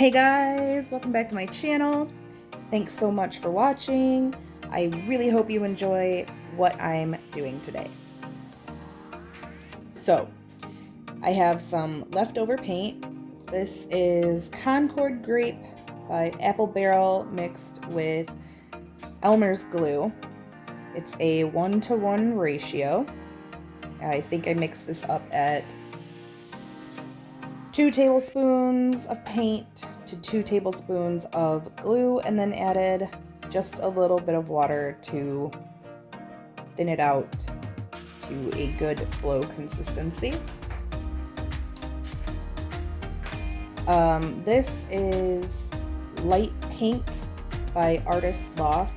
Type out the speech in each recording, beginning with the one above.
Hey guys, welcome back to my channel. Thanks so much for watching. I really hope you enjoy what I'm doing today. So, I have some leftover paint. This is Concord Grape by Apple Barrel mixed with Elmer's glue. It's a 1-to-1 ratio. I think I mixed this up at 2 tablespoons of paint to 2 tablespoons of glue, and then added just a little bit of water to thin it out to a good flow consistency. This is Light Pink by Artist Loft.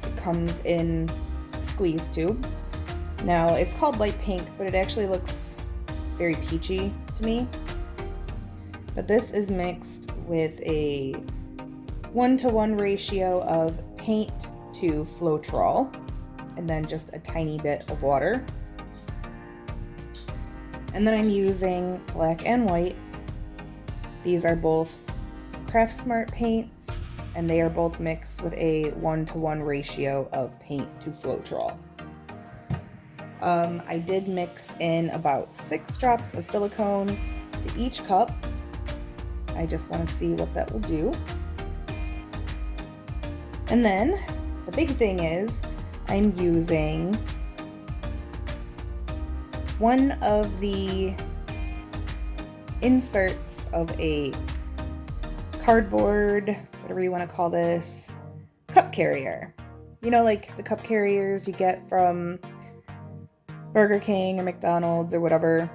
It comes in a squeeze tube. Now, it's called Light Pink, but it actually looks very peachy to me. But this is mixed with a 1-to-1 ratio of paint to Floetrol, and then just a tiny bit of water. And then I'm using black and white. These are both Craft Smart paints, and they are both mixed with a 1-to-1 ratio of paint to Floetrol. I did mix in about 6 drops of silicone to each cup. I just want to see what that will do. And then the big thing is I'm using one of the inserts of a cardboard, whatever you want to call this, cup carrier. You know, like the cup carriers you get from Burger King or McDonald's or whatever.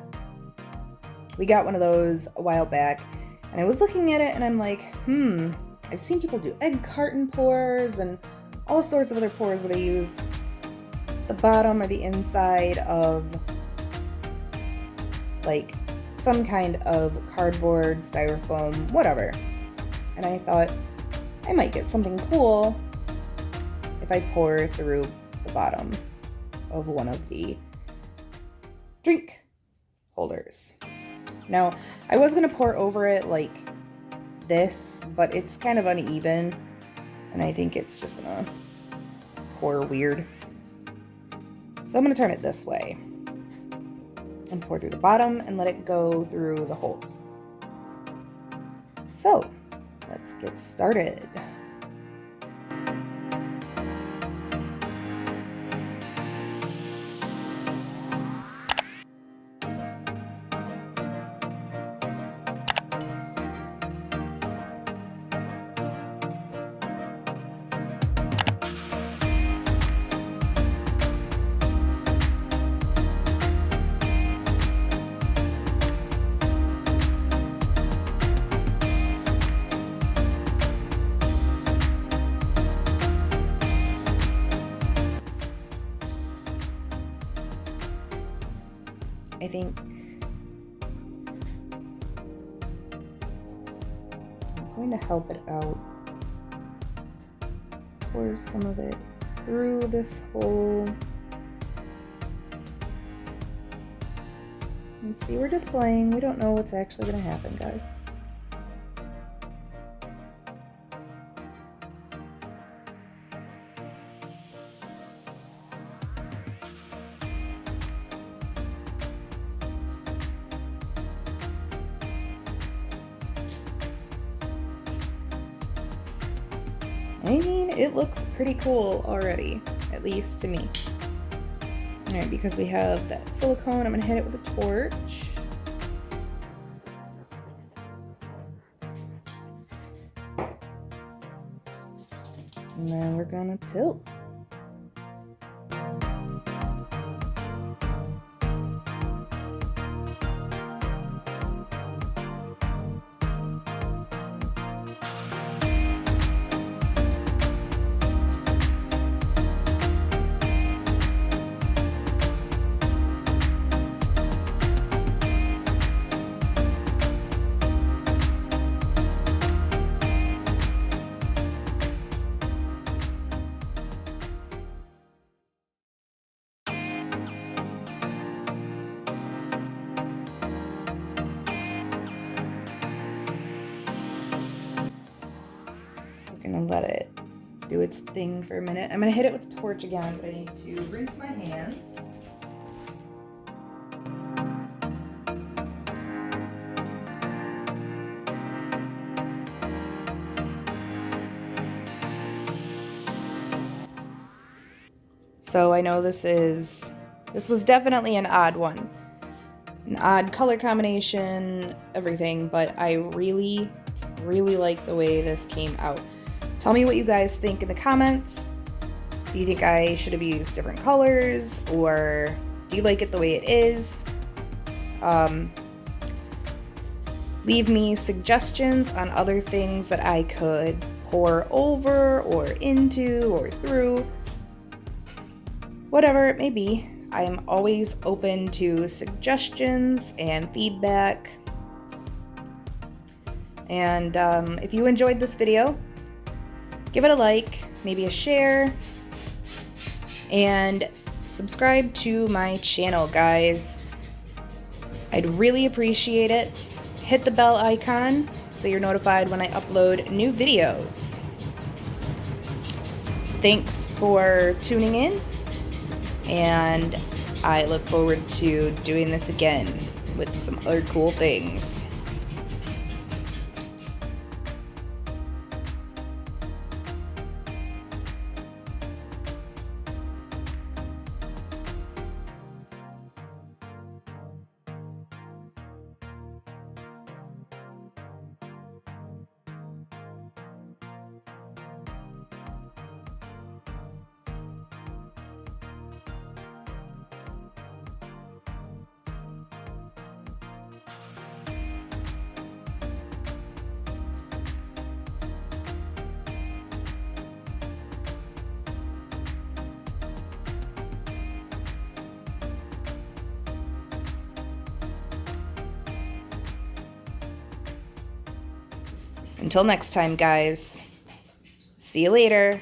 We got one of those a while back. And I was looking at it and I'm like, I've seen people do egg carton pours and all sorts of other pours where they use the bottom or the inside of like some kind of cardboard, styrofoam, whatever. And I thought I might get something cool if I pour through the bottom of one of the drink holders. Now, I was going to pour over it like this, but it's kind of uneven, and I think it's just going to pour weird. So I'm going to turn it this way and pour through the bottom and let it go through the holes. So, let's get started. I think I'm going to help it out. Pour some of it through this hole. And see, we're just playing. We don't know what's actually going to happen, guys. I mean, it looks pretty cool already, at least to me. Alright, because we have that silicone, I'm going to hit it with a torch. And then we're going to tilt. let it do its thing for a minute. I'm gonna hit it with the torch again, but I need to rinse my hands. So I know this was definitely an odd one. An odd color combination, everything, but I really, really like the way this came out. Tell me what you guys think in the comments. Do you think I should have used different colors, or do you like it the way it is? Leave me suggestions on other things that I could pour over or into or through. Whatever it may be, I'm always open to suggestions and feedback. And if you enjoyed this video, give it a like, maybe a share, and subscribe to my channel, guys. I'd really appreciate it. Hit the bell icon so you're notified when I upload new videos. Thanks for tuning in, and I look forward to doing this again with some other cool things. Until next time, guys. See you later.